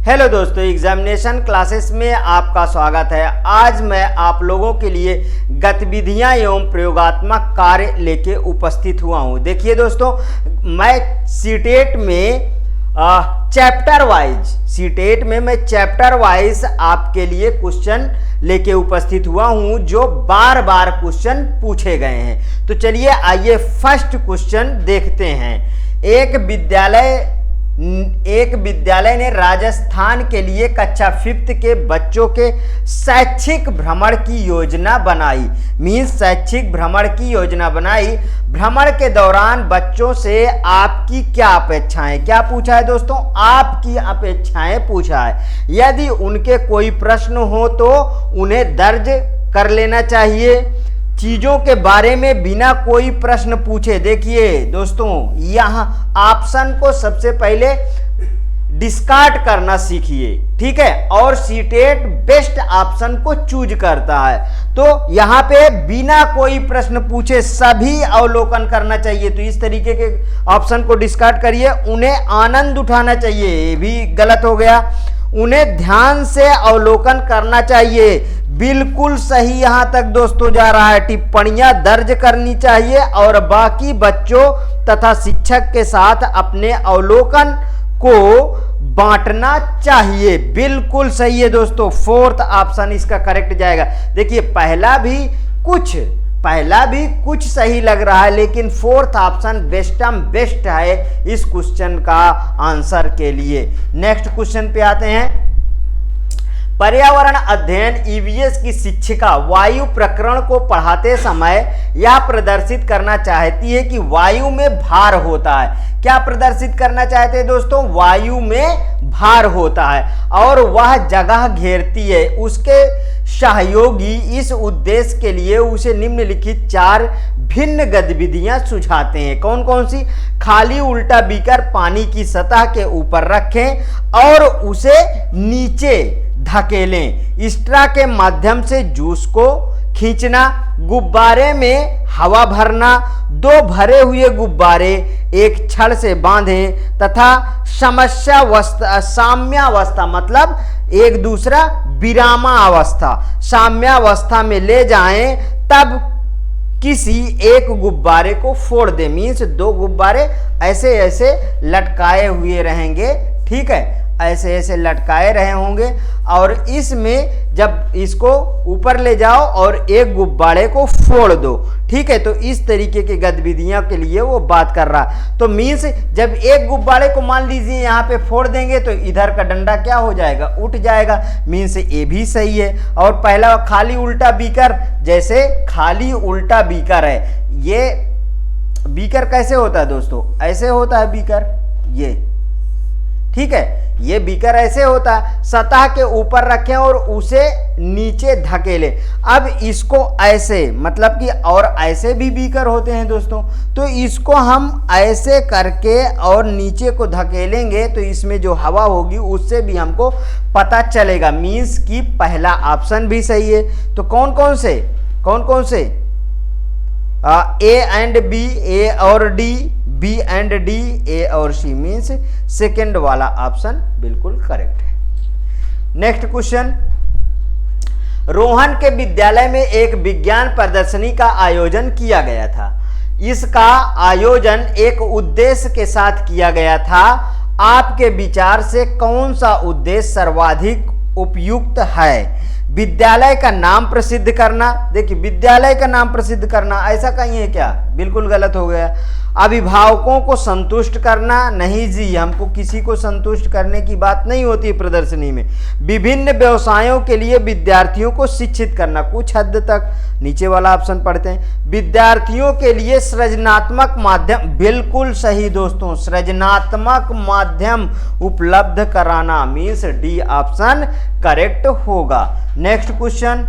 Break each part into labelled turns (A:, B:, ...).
A: Hello दोस्तों, examination classes में आपका स्वागत है। आज मैं आप लोगों के लिए गतिविधियां एवं प्रयोगात्मक कार्य लेके उपस्थित हुआ हूं। देखिए दोस्तों, मैं सीटेट में चैप्टर वाइज आपके लिए क्वेश्चन लेके उपस्थित हुआ हूं जो बार बार क्वेश्चन पूछे गए हैं। तो चलिए आइए फर्स्ट क्वेश्चन देखते हैं। एक विद्यालय ने राजस्थान के लिए कक्षा 5th के बच्चों के शैक्षिक भ्रमण की योजना बनाई। शैक्षिक भ्रमण की योजना बनाई। भ्रमण के दौरान बच्चों से आपकी क्या अपेक्षाएं, क्या पूछा है दोस्तों, आपकी अपेक्षाएं पूछा है। यदि उनके कोई प्रश्न हो तो उन्हें दर्ज कर लेना चाहिए। चीजों के बारे में बिना कोई प्रश्न पूछे, देखिए दोस्तों, यहां ऑप्शन को सबसे पहले डिस्कार्ड करना सीखिए, ठीक है, और सीटेट बेस्ट ऑप्शन को चूज करता है। तो यहां पे बिना कोई प्रश्न पूछे सभी अवलोकन करना चाहिए। तो इस तरीके के ऑप्शन को डिस्कार्ड करिए। उन्हें आनंद उठाना चाहिए, ये भी गलत हो गया। उन्हें ध्यान से अवलोकन करना चाहिए, बिल्कुल सही यहां तक दोस्तों जा रहा है। टिप्पणियां दर्ज करनी चाहिए और बाकी बच्चों तथा शिक्षक के साथ अपने अवलोकन को बांटना चाहिए, बिल्कुल सही है दोस्तों। फोर्थ ऑप्शन इसका करेक्ट जाएगा। देखिए पहला भी कुछ सही लग रहा है, लेकिन फोर्थ ऑप्शन बेस्ट है इस क्वेश्चन का आंसर के लिए। नेक्स्ट क्वेश्चन पे आते हैं। पर्यावरण अध्ययन ईवीएस की शिक्षिका वायु प्रकरण को पढ़ाते समय यह प्रदर्शित करना चाहती है कि वायु में भार होता है। क्या प्रदर्शित करना चाहते हैं दोस्तों? वायु में भार होता है और वह जगह घेरती है। उसके सहयोगी इस उद्देश्य के लिए उसे निम्नलिखित 4 भिन्न गतिविधियां सुझाते हैं। कौन कौन सी? खाली उल्टा बीकर पानी की सतह के ऊपर रखें और उसे नीचे धकेलें। स्ट्रा के माध्यम से जूस को खींचना, गुब्बारे में हवा भरना, 2 भरे हुए गुब्बारे एक छड़ से बांधें तथा साम्यावस्था मतलब एक दूसरा विरामावस्था, साम्यावस्था में ले जाएं, तब किसी एक गुब्बारे को फोड़ दे। मीन्स 2 गुब्बारे ऐसे ऐसे लटकाए हुए रहेंगे, ठीक है, ऐसे ऐसे लटकाए रहे होंगे और इसमें जब इसको ऊपर ले जाओ और एक गुब्बारे को फोड़ दो, ठीक है। तो इस तरीके की गतिविधियों के लिए वो बात कर रहा। तो मीन्स जब एक गुब्बारे को मान लीजिए यहाँ पे फोड़ देंगे तो इधर का डंडा क्या हो जाएगा? उठ जाएगा। मीन्स ये भी सही है। और पहला खाली उल्टा बीकर, जैसे खाली उल्टा बीकर है, ये बीकर कैसे होता है दोस्तों? ऐसे होता है बीकर, ये, ठीक है, ये बीकर ऐसे होता है, सतह के ऊपर रखें और उसे नीचे धकेले। अब इसको ऐसे, मतलब कि और ऐसे भी बीकर होते हैं दोस्तों, तो इसको हम ऐसे करके और नीचे को धकेलेंगे तो इसमें जो हवा होगी उससे भी हमको पता चलेगा। मीन्स कि पहला ऑप्शन भी सही है। तो कौन कौन से ए एंड बी, ए और D, B and D, A और सी, मीन्स सेकेंड वाला ऑप्शन बिल्कुल करेक्ट है। Next question. रोहन के विद्यालय में एक विज्ञान प्रदर्शनी का आयोजन किया गया था। इसका आयोजन एक उद्देश्य के साथ किया गया था। आपके विचार से कौन सा उद्देश्य सर्वाधिक उपयुक्त है? विद्यालय का नाम प्रसिद्ध करना। देखिए विद्यालय का नाम प्रसिद्ध करना, ऐसा कहीं है क्या? बिल्कुल गलत हो गया। अभिभावकों को संतुष्ट करना, नहीं जी, हमको किसी को संतुष्ट करने की बात नहीं होती प्रदर्शनी में। विभिन्न व्यवसायों के लिए विद्यार्थियों को शिक्षित करना, कुछ हद तक। नीचे वाला ऑप्शन पढ़ते हैं। विद्यार्थियों के लिए सृजनात्मक माध्यम, बिल्कुल सही दोस्तों, सृजनात्मक माध्यम उपलब्ध कराना, मीन्स डी ऑप्शन करेक्ट होगा। Next question.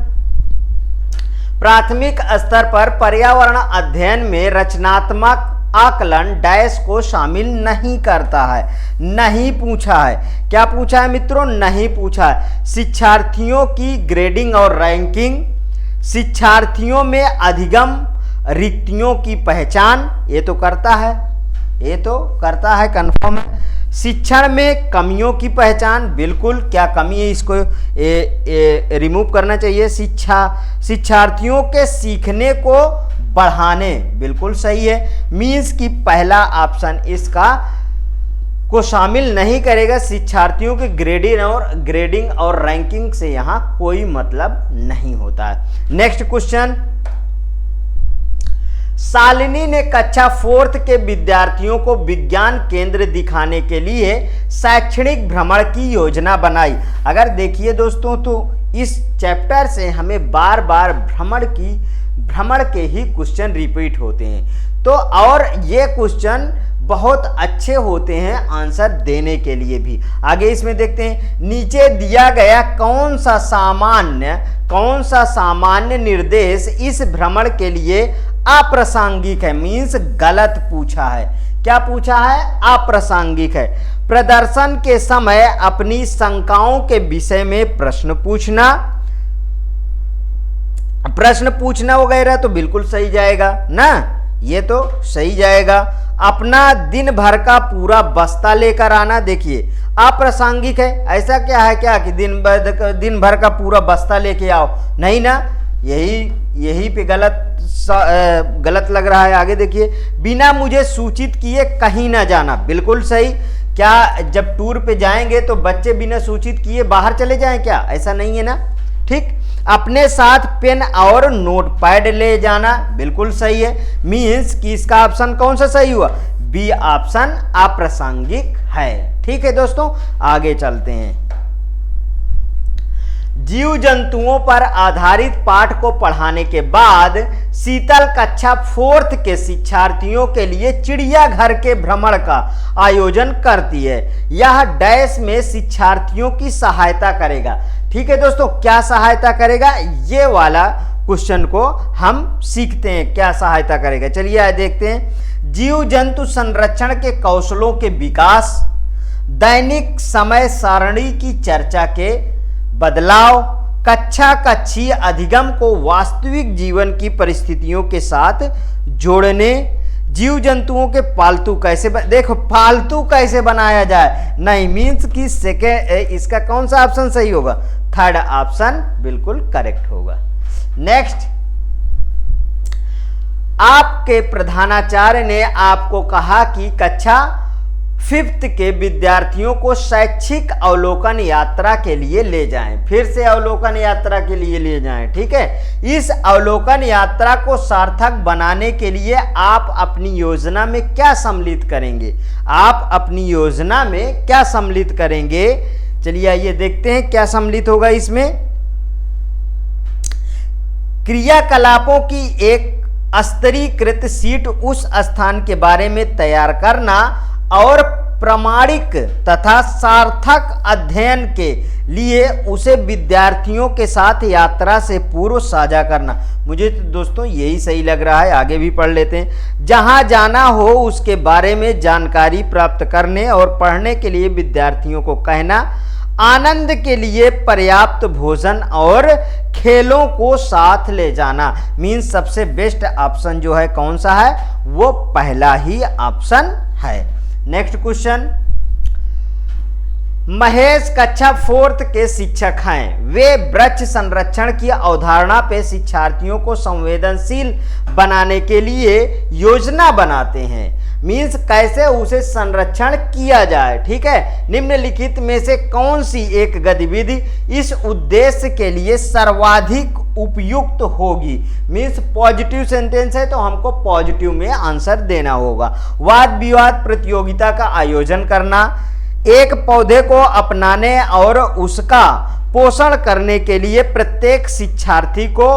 A: प्राथमिक स्तर पर पर्यावरण अध्ययन में रचनात्मक आकलन डैश को शामिल नहीं करता है। नहीं पूछा है। क्या पूछा है मित्रों? नहीं पूछा है। शिक्षार्थियों की ग्रेडिंग और रैंकिंग, शिक्षार्थियों में अधिगम, रिक्तियों की पहचान, ये तो करता है, कंफर्म है। शिक्षण में कमियों की पहचान, बिल्कुल क्या कमी है इसको रिमूव करना चाहिए। शिक्षार्थियों के सीखने को बढ़ाने, बिल्कुल सही है। मीन्स कि पहला ऑप्शन इसका को शामिल नहीं करेगा। शिक्षार्थियों के ग्रेडिंग और रैंकिंग से यहां कोई मतलब नहीं होता है। नेक्स्ट क्वेश्चन, शालिनी ने कक्षा 4th के विद्यार्थियों को विज्ञान केंद्र दिखाने के लिए शैक्षणिक भ्रमण की योजना बनाई। अगर देखिए दोस्तों, तो इस चैप्टर से हमें बार बार भ्रमण के ही क्वेश्चन रिपीट होते हैं, तो और ये क्वेश्चन बहुत अच्छे होते हैं आंसर देने के लिए भी। आगे इसमें देखते हैं, नीचे दिया गया कौन सा सामान्य निर्देश इस भ्रमण के लिए अप्रासंगिक है। मीन्स गलत पूछा है। क्या पूछा है? अप्रासंगिक है। प्रदर्शन के समय अपनी शंकाओं के विषय में प्रश्न पूछना वगैरह तो बिल्कुल सही जाएगा ना, ये तो सही जाएगा। अपना दिन भर का पूरा बस्ता लेकर आना, देखिए अप्रासंगिक है। ऐसा क्या है क्या कि दिन भर का पूरा बस्ता लेके आओ, नहीं ना, यही पे गलत लग रहा है। आगे देखिए, बिना मुझे सूचित किए कहीं ना जाना, बिल्कुल सही। क्या जब टूर पे जाएंगे तो बच्चे बिना सूचित किए बाहर चले जाएं क्या? ऐसा नहीं है ना, ठीक। अपने साथ पेन और नोटपैड ले जाना, बिल्कुल सही है। मीन्स कि इसका ऑप्शन कौन सा सही हुआ? बी ऑप्शन अप्रासंगिक है। ठीक है दोस्तों, आगे चलते हैं। जीव जंतुओं पर आधारित पाठ को पढ़ाने के बाद शीतल कक्षा 4th के शिक्षार्थियों के लिए चिड़ियाघर के भ्रमण का आयोजन करती है। यह डैश में शिक्षार्थियों की सहायता करेगा। ठीक है दोस्तों, क्या सहायता करेगा? ये वाला क्वेश्चन को हम सीखते हैं, क्या सहायता करेगा। चलिए आज देखते हैं। जीव जंतु संरक्षण के कौशलों के विकास, दैनिक समय सारणी की चर्चा के बदलाव, कक्षीय अधिगम को वास्तविक जीवन की परिस्थितियों के साथ जोड़ने, जीव जंतुओं के पालतू कैसे बनाया जाए। नहीं, मीन्स कि सेकेंड, इसका कौन सा ऑप्शन सही होगा? थर्ड ऑप्शन बिल्कुल करेक्ट होगा। नेक्स्ट, आपके प्रधानाचार्य ने आपको कहा कि कक्षा 5th के विद्यार्थियों को शैक्षिक अवलोकन यात्रा के लिए ले जाएं। फिर से अवलोकन यात्रा के लिए ले जाएं, ठीक है। इस अवलोकन यात्रा को सार्थक बनाने के लिए आप अपनी योजना में क्या सम्मिलित करेंगे? चलिए आइए देखते हैं क्या सम्मिलित होगा इसमें। क्रियाकलापों की एक स्तरीकृत शीट उस स्थान के बारे में तैयार करना और प्रामाणिक तथा सार्थक अध्ययन के लिए उसे विद्यार्थियों के साथ यात्रा से पूर्व साझा करना। मुझे तो दोस्तों यही सही लग रहा है, आगे भी पढ़ लेते हैं। जहां जाना हो उसके बारे में जानकारी प्राप्त करने और पढ़ने के लिए विद्यार्थियों को कहना, आनंद के लिए पर्याप्त भोजन और खेलों को साथ ले जाना। मीन्स सबसे बेस्ट ऑप्शन जो है कौन सा है? वो पहला ही ऑप्शन है। नेक्स्ट क्वेश्चन, महेश कक्षा 4th के शिक्षक हैं। वे वृक्ष संरक्षण की अवधारणा पे शिक्षार्थियों को संवेदनशील बनाने के लिए योजना बनाते हैं। मीन्स कैसे उसे संरक्षण किया जाए, ठीक है। निम्नलिखित में से कौन सी एक गतिविधि इस उद्देश्य के लिए सर्वाधिक उपयुक्त होगी? मीन्स पॉजिटिव सेंटेंस है तो हमको पॉजिटिव में आंसर देना होगा। वाद विवाद प्रतियोगिता का आयोजन करना, एक पौधे को अपनाने और उसका पोषण करने के लिए प्रत्येक शिक्षार्थी को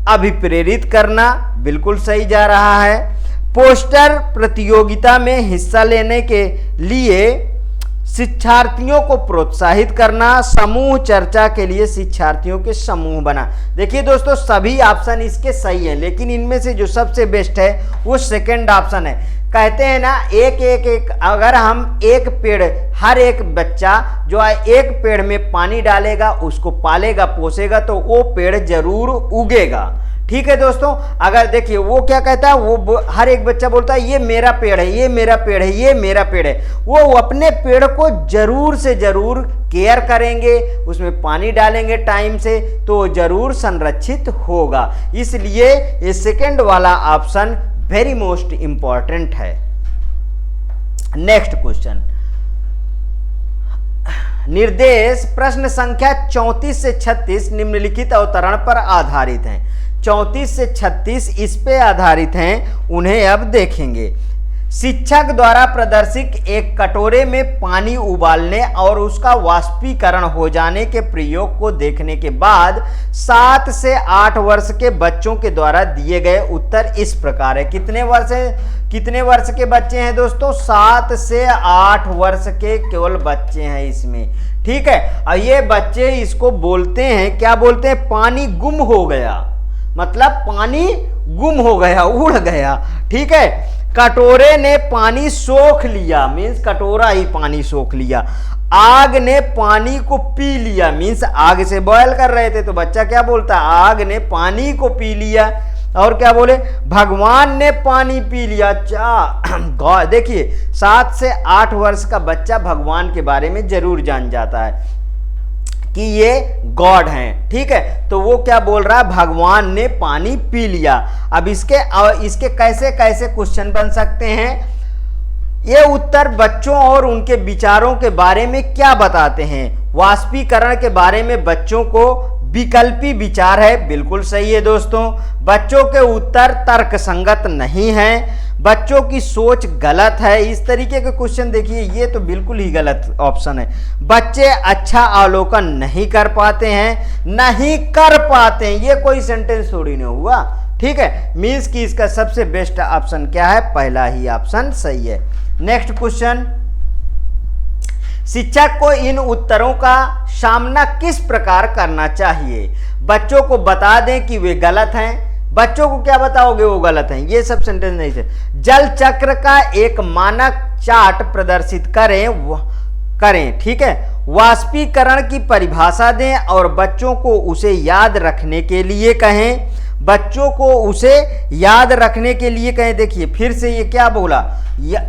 A: अभिप्रेरित करना, बिल्कुल सही जा रहा है। पोस्टर प्रतियोगिता में हिस्सा लेने के लिए शिक्षार्थियों को प्रोत्साहित करना, समूह चर्चा के लिए शिक्षार्थियों के समूह बना। देखिए दोस्तों, सभी ऑप्शन इसके सही हैं, लेकिन इनमें से जो सबसे बेस्ट है वो सेकंड ऑप्शन है। कहते हैं ना, एक अगर हम एक पेड़, हर एक बच्चा जो है एक पेड़ में पानी डालेगा, उसको पालेगा पोसेगा तो वो पेड़ जरूर उगेगा, ठीक है दोस्तों। अगर देखिए वो क्या कहता है, वो हर एक बच्चा बोलता है ये मेरा पेड़ है, ये मेरा पेड़ है, ये मेरा पेड़ है। वो अपने पेड़ को जरूर से जरूर केयर करेंगे, उसमें पानी डालेंगे टाइम से, तो जरूर संरक्षित होगा। इसलिए ये सेकंड वाला ऑप्शन वेरी मोस्ट इंपॉर्टेंट है। नेक्स्ट क्वेश्चन, निर्देश प्रश्न संख्या 34 से 36 निम्नलिखित अवतरण पर आधारित हैं। 34 से 36 इस पे आधारित हैं, उन्हें अब देखेंगे। शिक्षक द्वारा प्रदर्शित एक कटोरे में पानी उबालने और उसका वाष्पीकरण हो जाने के प्रयोग को देखने के बाद 7 से 8 वर्ष के बच्चों के द्वारा दिए गए उत्तर इस प्रकार है। कितने वर्ष के बच्चे हैं दोस्तों? 7 से 8 वर्ष के केवल बच्चे हैं इसमें, ठीक है। और ये बच्चे इसको बोलते हैं, क्या बोलते हैं? पानी गुम हो गया, मतलब पानी गुम हो गया, उड़ गया, ठीक है। कटोरे ने पानी सोख लिया, मीन्स कटोरा ही पानी सोख लिया। आग ने पानी को पी लिया, मीन्स आग से बॉयल कर रहे थे तो बच्चा क्या बोलता है? आग ने पानी को पी लिया। और क्या बोले? भगवान ने पानी पी लिया। अच्छा देखिए 7 से 8 वर्ष का बच्चा भगवान के बारे में जरूर जान जाता है कि ये गॉड हैं, ठीक है। तो वो क्या बोल रहा है? भगवान ने पानी पी लिया। अब इसके कैसे कैसे क्वेश्चन बन सकते हैं? ये उत्तर बच्चों और उनके विचारों के बारे में क्या बताते हैं? वाष्पीकरण के बारे में बच्चों को विकल्पी विचार है, बिल्कुल सही है दोस्तों। बच्चों के उत्तर तर्क संगत नहीं है, बच्चों की सोच गलत है। इस तरीके के क्वेश्चन देखिए, ये तो बिल्कुल ही गलत ऑप्शन है। बच्चे अच्छा अवलोकन नहीं कर पाते हैं, नहीं कर पाते हैं, ये कोई सेंटेंस थोड़ी नहीं हुआ, ठीक है। मीन्स कि इसका सबसे बेस्ट ऑप्शन क्या है? पहला ही ऑप्शन सही है। नेक्स्ट क्वेश्चन, शिक्षक को इन उत्तरों का सामना किस प्रकार करना चाहिए? बच्चों को बता दें कि वे गलत हैं। बच्चों को क्या बताओगे? वो गलत हैं, ये सब सेंटेंस नहीं थे। जल चक्र का एक मानक चार्ट प्रदर्शित करें, ठीक है। वाष्पीकरण की परिभाषा दें और बच्चों को उसे याद रखने के लिए कहें। बच्चों को उसे याद रखने के लिए कहें। देखिए फिर से ये क्या बोला?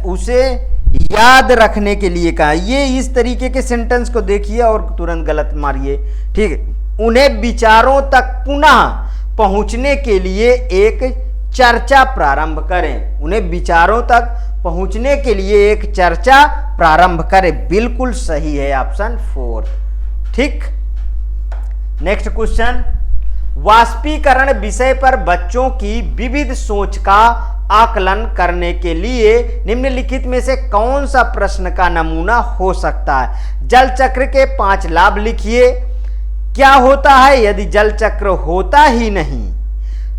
A: उसे याद रखने के लिए कहा। ये इस तरीके के सेंटेंस को देखिए और तुरंत गलत मारिए, ठीक है। उन्हें विचारों तक पुनः पहुंचने के लिए एक चर्चा प्रारंभ करें। उन्हें विचारों तक पहुंचने के लिए एक चर्चा प्रारंभ करें, बिल्कुल सही है ऑप्शन 4, ठीक। नेक्स्ट क्वेश्चन, वाष्पीकरण विषय पर बच्चों की विविध सोच का आकलन करने के लिए निम्नलिखित में से कौन सा प्रश्न का नमूना हो सकता है? जल चक्र के 5 लाभ लिखिए। क्या होता है यदि जल चक्र होता ही नहीं?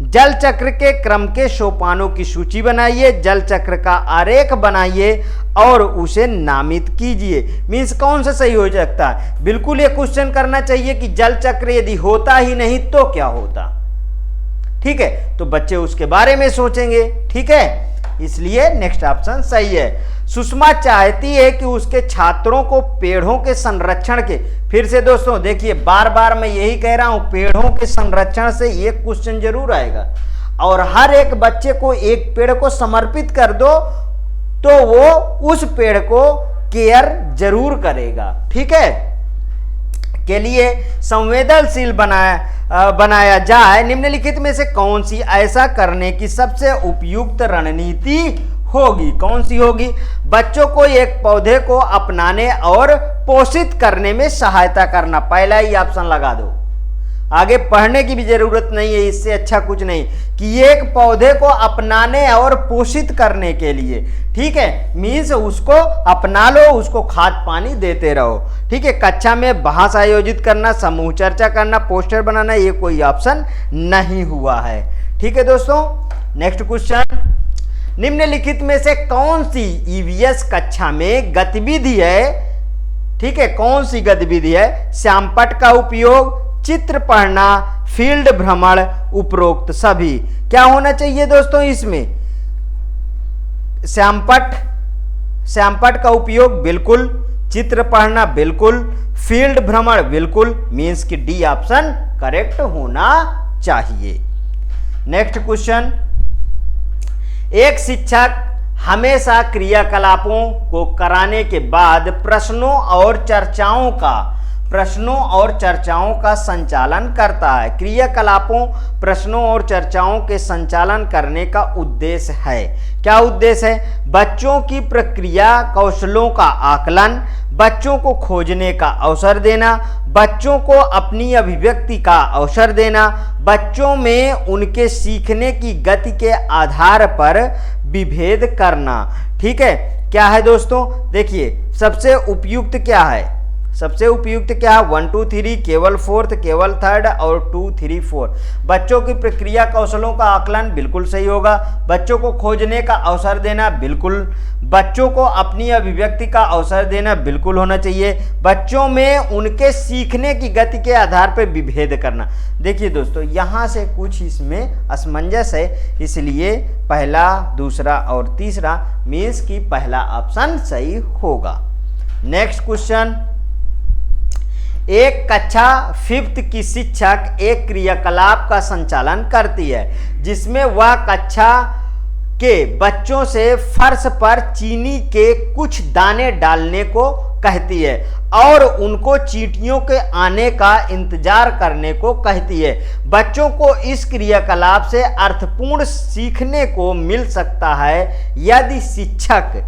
A: जल चक्र के क्रम के सोपानों की सूची बनाइए, जल चक्र का आरेख बनाइए और उसे नामित कीजिए। मीन्स कौन सा सही हो सकता है? बिल्कुल ये क्वेश्चन करना चाहिए कि जल चक्र यदि होता ही नहीं तो क्या होता, ठीक है। तो बच्चे उसके बारे में सोचेंगे, ठीक है। इसलिए नेक्स्ट ऑप्शन सही है। सुषमा चाहती है कि उसके छात्रों को पेड़ों के संरक्षण के, फिर से दोस्तों देखिए बार बार मैं यही कह रहा हूं, पेड़ों के संरक्षण से एक क्वेश्चन जरूर आएगा। और हर एक बच्चे को एक पेड़ को समर्पित कर दो तो वो उस पेड़ को केयर जरूर करेगा, ठीक है। के लिए संवेदनशील बनाया जाए। निम्नलिखित में से कौन सी ऐसा करने की सबसे उपयुक्त रणनीति होगी? कौन सी होगी? बच्चों को एक पौधे को अपनाने और पोषित करने में सहायता करना, पहला ही ऑप्शन लगा दो। आगे पढ़ने की भी जरूरत नहीं है, इससे अच्छा कुछ नहीं कि एक पौधे को अपनाने और पोषित करने के लिए, ठीक है। मीन्स उसको अपना लो, उसको खाद पानी देते रहो, ठीक है। कक्षा में बहस आयोजित करना, समूह चर्चा करना, पोस्टर बनाना, ये कोई ऑप्शन नहीं हुआ है, ठीक है दोस्तों। नेक्स्ट क्वेश्चन, निम्नलिखित में से कौन सी ईवीएस कक्षा में गतिविधि है, ठीक है। कौन सी गतिविधि है? श्यामपट्ट का उपयोग, चित्र पढ़ना, फील्ड भ्रमण, उपरोक्त सभी। क्या होना चाहिए दोस्तों इसमें? श्यामपट्ट का उपयोग बिल्कुल, चित्र पढ़ना बिल्कुल, फील्ड भ्रमण बिल्कुल। मीन्स कि डी ऑप्शन करेक्ट होना चाहिए। नेक्स्ट क्वेश्चन, एक शिक्षक हमेशा क्रियाकलापों को कराने के बाद प्रश्नों और चर्चाओं का संचालन करता है। क्रियाकलापों, प्रश्नों और चर्चाओं के संचालन करने का उद्देश्य है। क्या उद्देश्य है? बच्चों की प्रक्रिया कौशलों का आकलन, बच्चों को खोजने का अवसर देना, बच्चों को अपनी अभिव्यक्ति का अवसर देना, बच्चों में उनके सीखने की गति के आधार पर विभेद करना। ठीक है, क्या है दोस्तों? देखिए सबसे उपयुक्त क्या है? सबसे उपयुक्त क्या है? 1 2 3, केवल फोर्थ, केवल थर्ड और 2 3 4। बच्चों की प्रक्रिया कौशलों का आकलन बिल्कुल सही होगा। बच्चों को खोजने का अवसर देना बिल्कुल, बच्चों को अपनी अभिव्यक्ति का अवसर देना बिल्कुल होना चाहिए, बच्चों में उनके सीखने की गति के आधार पर विभेद करना। देखिए दोस्तों यहाँ से कुछ इसमें असमंजस है, इसलिए पहला, दूसरा और तीसरा मीन्स की पहला ऑप्शन सही होगा। नेक्स्ट क्वेश्चन, एक कक्षा 5th की शिक्षक एक क्रियाकलाप का संचालन करती है जिसमें वह कक्षा के बच्चों से फर्श पर चीनी के कुछ दाने डालने को कहती है और उनको चींटियों के आने का इंतजार करने को कहती है। बच्चों को इस क्रियाकलाप से अर्थपूर्ण सीखने को मिल सकता है यदि शिक्षक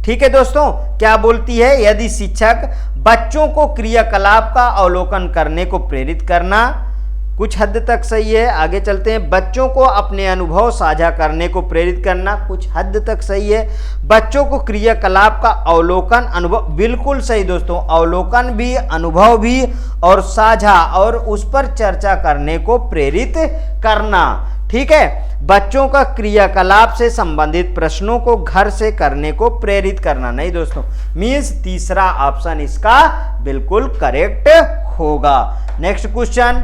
A: ठीक है दोस्तों, क्या बोलती है? यदि शिक्षक बच्चों को क्रियाकलाप का अवलोकन करने को प्रेरित करना, कुछ हद तक सही है। आगे चलते हैं। बच्चों को अपने अनुभव साझा करने को प्रेरित करना, कुछ हद तक सही है। बच्चों को क्रियाकलाप का अवलोकन, अनुभव, बिल्कुल सही दोस्तों। अवलोकन भी, अनुभव भी और साझा और उस पर चर्चा करने को प्रेरित करना। ठीक है, बच्चों का क्रियाकलाप से संबंधित प्रश्नों को घर से करने को प्रेरित करना। नहीं दोस्तों, मीन्स तीसरा ऑप्शन इसका बिल्कुल करेक्ट होगा। नेक्स्ट क्वेश्चन,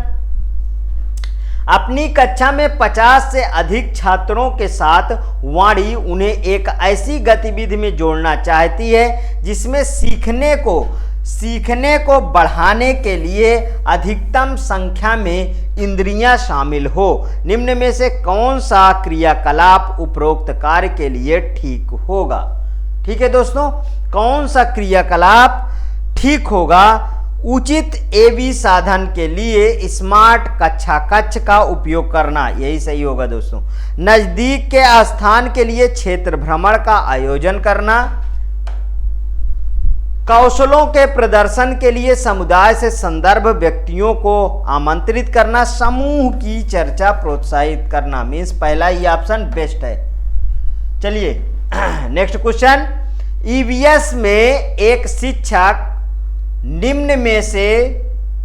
A: अपनी कक्षा में 50 से अधिक छात्रों के साथ वाणी उन्हें एक ऐसी गतिविधि में जोड़ना चाहती है जिसमें सीखने को बढ़ाने के लिए अधिकतम संख्या में इंद्रियां शामिल हो। निम्न में से कौन सा क्रियाकलाप उपरोक्त कार्य के लिए ठीक होगा? ठीक है दोस्तों, कौन सा क्रियाकलाप ठीक होगा? उचित एबी साधन के लिए स्मार्ट कक्ष का उपयोग करना, यही सही होगा दोस्तों। नजदीक के स्थान के लिए क्षेत्र भ्रमण का आयोजन करना, कौशलों के प्रदर्शन के लिए समुदाय से संदर्भ व्यक्तियों को आमंत्रित करना, समूह की चर्चा प्रोत्साहित करना। मीन्स पहला ही ऑप्शन बेस्ट है। चलिए नेक्स्ट क्वेश्चन, ईवीएस में एक शिक्षक निम्न में से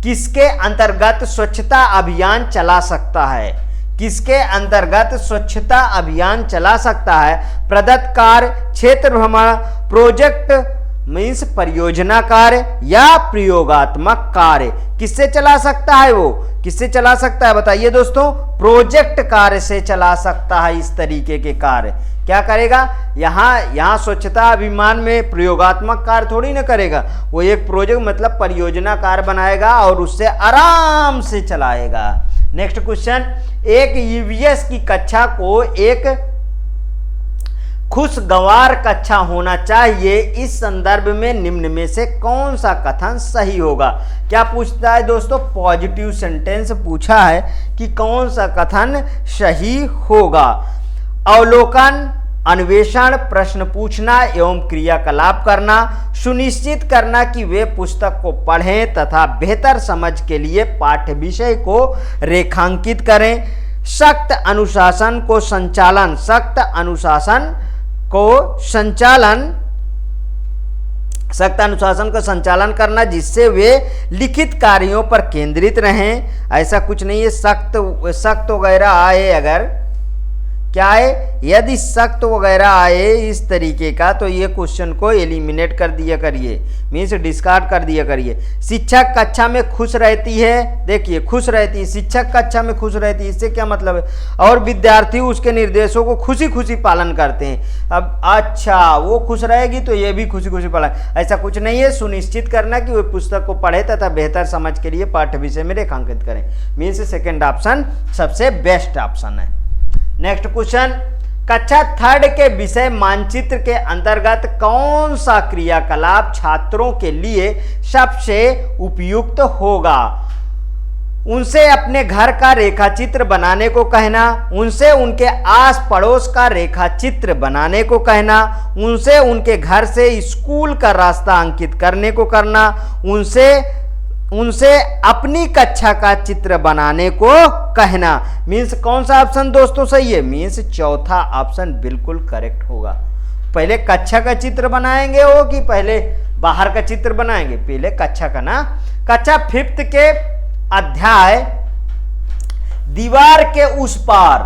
A: किसके अंतर्गत स्वच्छता अभियान चला सकता है? किसके अंतर्गत स्वच्छता अभियान चला सकता है? प्रदत्त कार्य, क्षेत्र भ्रमण, प्रोजेक्ट मीन्स परियोजना कार्य या प्रयोगात्मक कार्य, किससे चला सकता है? वो किससे चला सकता है बताइए दोस्तों? प्रोजेक्ट कार्य से चला सकता है। इस तरीके के कार्य क्या करेगा? यहाँ स्वच्छता अभियान में प्रयोगात्मक कार्य थोड़ी ना करेगा, वो एक प्रोजेक्ट मतलब परियोजना कार्य बनाएगा और उससे आराम से चलाएगा। नेक्स्ट क्वेश्चन, एक ईवीएस की कक्षा को एक खुशगवार कक्षा होना चाहिए, इस संदर्भ में निम्न में से कौन सा कथन सही होगा? क्या पूछता है दोस्तों? पॉजिटिव सेंटेंस पूछा है कि कौन सा कथन सही होगा। अवलोकन, अन्वेषण, प्रश्न पूछना एवं क्रियाकलाप करना, सुनिश्चित करना कि वे पुस्तक को पढ़ें तथा बेहतर समझ के लिए पाठ्य विषय को रेखांकित करें, सख्त अनुशासन का संचालन करना जिससे वे लिखित कार्यों पर केंद्रित रहें। ऐसा कुछ नहीं है सख्त वगैरह आए अगर क्या है, यदि सख्त वगैरह आए इस तरीके का तो ये क्वेश्चन को एलिमिनेट कर दिया करिए, मीन्स डिस्कार्ड कर दिया करिए। शिक्षक कक्षा में खुश रहती है, देखिए खुश रहती है, शिक्षक कक्षा में खुश रहती है, इससे क्या मतलब है, और विद्यार्थी उसके निर्देशों को खुशी खुशी पालन करते हैं। अब अच्छा वो खुश रहेगी तो ये भी खुशी खुशी पालन, ऐसा कुछ नहीं है। सुनिश्चित करना कि वो पुस्तक को पढ़े तथा बेहतर समझ के लिए पाठ्य विषय में रेखांकित करें, मीन्स सेकेंड ऑप्शन सबसे बेस्ट ऑप्शन है। नेक्स्ट क्वेश्चन, कक्षा थर्ड के विषय मानचित्र के अंतर्गत कौन सा क्रियाकलाप छात्रों के लिए सबसे उपयुक्त होगा? उनसे अपने घर का रेखाचित्र बनाने को कहना, उनसे उनके आस पड़ोस का रेखाचित्र बनाने को कहना, उनसे उनके घर से स्कूल का रास्ता अंकित करने को करना, उनसे अपनी कक्षा का चित्र बनाने को कहना। मीन्स कौन सा ऑप्शन दोस्तों सही है? मीन्स चौथा ऑप्शन बिल्कुल करेक्ट होगा। पहले कक्षा का चित्र बनाएंगे हो कि पहले बाहर का चित्र बनाएंगे? पहले कक्षा का ना। कक्षा फिफ्थ के अध्याय दीवार के उस पार,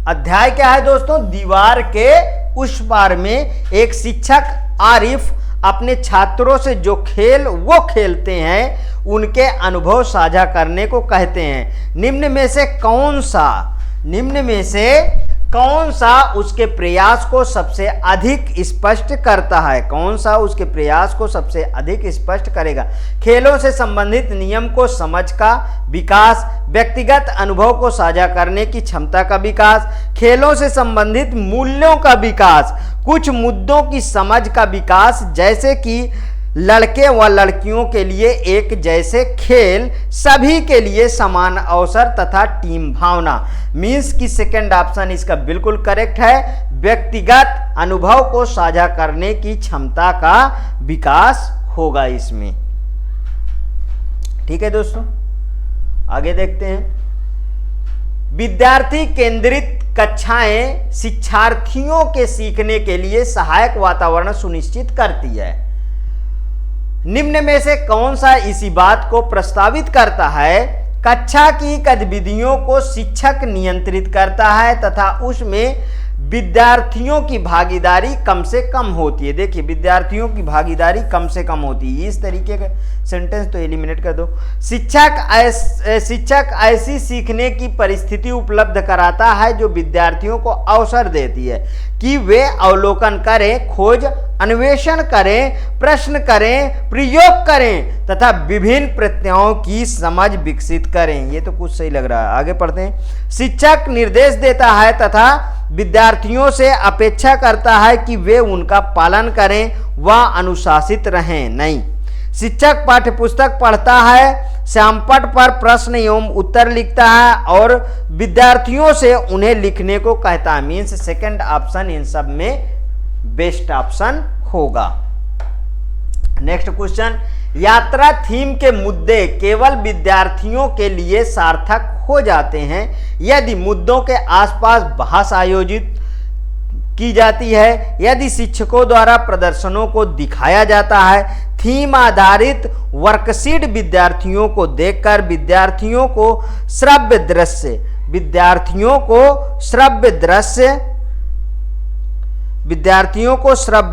A: अध्याय क्या है दोस्तों? दीवार के उस पार में एक शिक्षक आरिफ अपने छात्रों से जो खेल वो खेलते हैं उनके अनुभव साझा करने को कहते हैं। निम्न में से कौन सा उसके प्रयास को सबसे अधिक स्पष्ट करता है? कौन सा उसके प्रयास को सबसे अधिक स्पष्ट करेगा? खेलों से संबंधित नियम को समझ का विकास, व्यक्तिगत अनुभव को साझा करने की क्षमता का विकास, खेलों से संबंधित मूल्यों का विकास, कुछ मुद्दों की समझ का विकास जैसे कि लड़के व लड़कियों के लिए एक जैसे खेल, सभी के लिए समान अवसर तथा टीम भावना। मीन्स की सेकेंड ऑप्शन इसका बिल्कुल करेक्ट है। व्यक्तिगत अनुभव को साझा करने की क्षमता का विकास होगा इसमें। ठीक है दोस्तों, आगे देखते हैं। विद्यार्थी केंद्रित कक्षाएं शिक्षार्थियों के सीखने के लिए सहायक वातावरण सुनिश्चित करती है। निम्न में से कौन सा इसी बात को प्रस्तावित करता है? कक्षा की गतिविधियों को शिक्षक नियंत्रित करता है तथा उसमें विद्यार्थियों की भागीदारी कम से कम होती है। देखिए विद्यार्थियों की भागीदारी कम से कम होती है, इस तरीके का सेंटेंस तो एलिमिनेट कर दो। शिक्षक ऐसी सीखने की परिस्थिति उपलब्ध कराता है जो विद्यार्थियों को अवसर देती है कि वे अवलोकन करें, खोज अन्वेषण करें, प्रश्न करें, प्रयोग करें तथा विभिन्न प्रत्ययों की समझ विकसित करें। ये तो कुछ सही लग रहा है, आगे पढ़ते हैं। शिक्षक निर्देश देता है तथा विद्यार्थियों से अपेक्षा करता है कि वे उनका पालन करें व अनुशासित रहें। नहीं, शिक्षक पाठ्यपुस्तक पढ़ता है, श्यामपट पर प्रश्न एवं उत्तर लिखता है और विद्यार्थियों से उन्हें लिखने को कहता है। मीन्स सेकंड ऑप्शन इन सब में बेस्ट ऑप्शन होगा। नेक्स्ट क्वेश्चन, यात्रा थीम के मुद्दे केवल विद्यार्थियों के लिए सार्थक हो जाते हैं यदि मुद्दों के आसपास बहस आयोजित की जाती है, यदि शिक्षकों द्वारा प्रदर्शनों को दिखाया जाता है। थीम आधारित वर्कशीट विद्यार्थियों को देखकर विद्यार्थियों को श्रव्य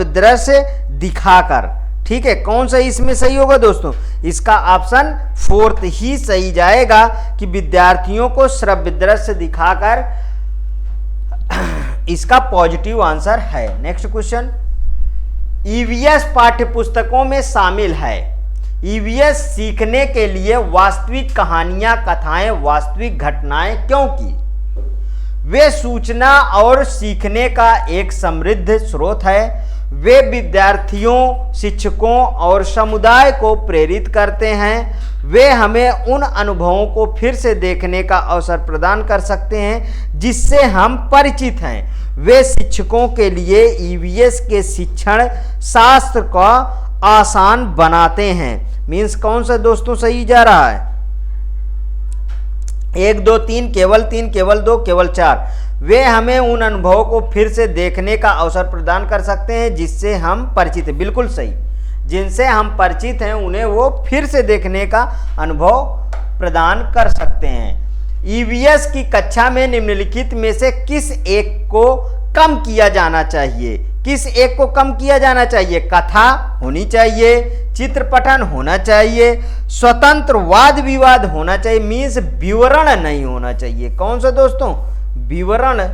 A: दृश्य दिखाकर। ठीक है, कौन सा इसमें सही होगा दोस्तों? इसका ऑप्शन फोर्थ ही सही जाएगा कि विद्यार्थियों को श्रव्य दृश्य दिखाकर, इसका पॉजिटिव आंसर है। नेक्स्ट क्वेश्चन, ईवीएस पाठ्यपुस्तकों में शामिल है। ईवीएस सीखने के लिए वास्तविक कहानियां, कथाएं, वास्तविक घटनाएं क्योंकि वे सूचना और सीखने का एक समृद्ध स्रोत है। वे विद्यार्थियों, शिक्षकों और समुदाय को प्रेरित करते हैं। वे हमें उन अनुभवों को फिर से देखने का अवसर प्रदान कर सकते हैं जिससे हम परिचित हैं। वे शिक्षकों के लिए ईवीएस के शिक्षण शास्त्र को आसान बनाते हैं। मीन्स कौन सा दोस्तों सही जा रहा है? 1 2 3, केवल 3, केवल 2, केवल 4। वे हमें उन अनुभवों को फिर से देखने का अवसर प्रदान कर सकते हैं जिससे हम परिचित हैं। बिल्कुल सही, जिनसे हम परिचित हैं उन्हें वो फिर से देखने का अनुभव प्रदान कर सकते हैं। ईवीएस की कक्षा में निम्नलिखित में से किस एक को कम किया जाना चाहिए? किस एक को कम किया जाना चाहिए? कथा होनी चाहिए, चित्रपठन होना चाहिए, स्वतंत्र वाद विवाद होना चाहिए, मीन्स विवरण नहीं होना चाहिए। कौन सा दोस्तों? विवरण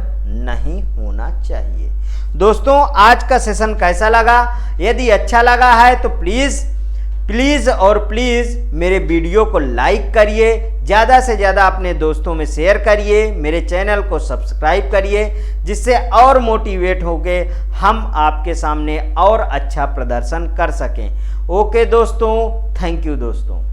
A: नहीं होना चाहिए। दोस्तों आज का सेशन कैसा लगा? यदि अच्छा लगा है तो प्लीज़ और प्लीज़ मेरे वीडियो को लाइक करिए, ज़्यादा से ज़्यादा अपने दोस्तों में शेयर करिए, मेरे चैनल को सब्सक्राइब करिए, जिससे और मोटिवेट होके हम आपके सामने और अच्छा प्रदर्शन कर सकें। ओके दोस्तों, थैंक यू दोस्तों।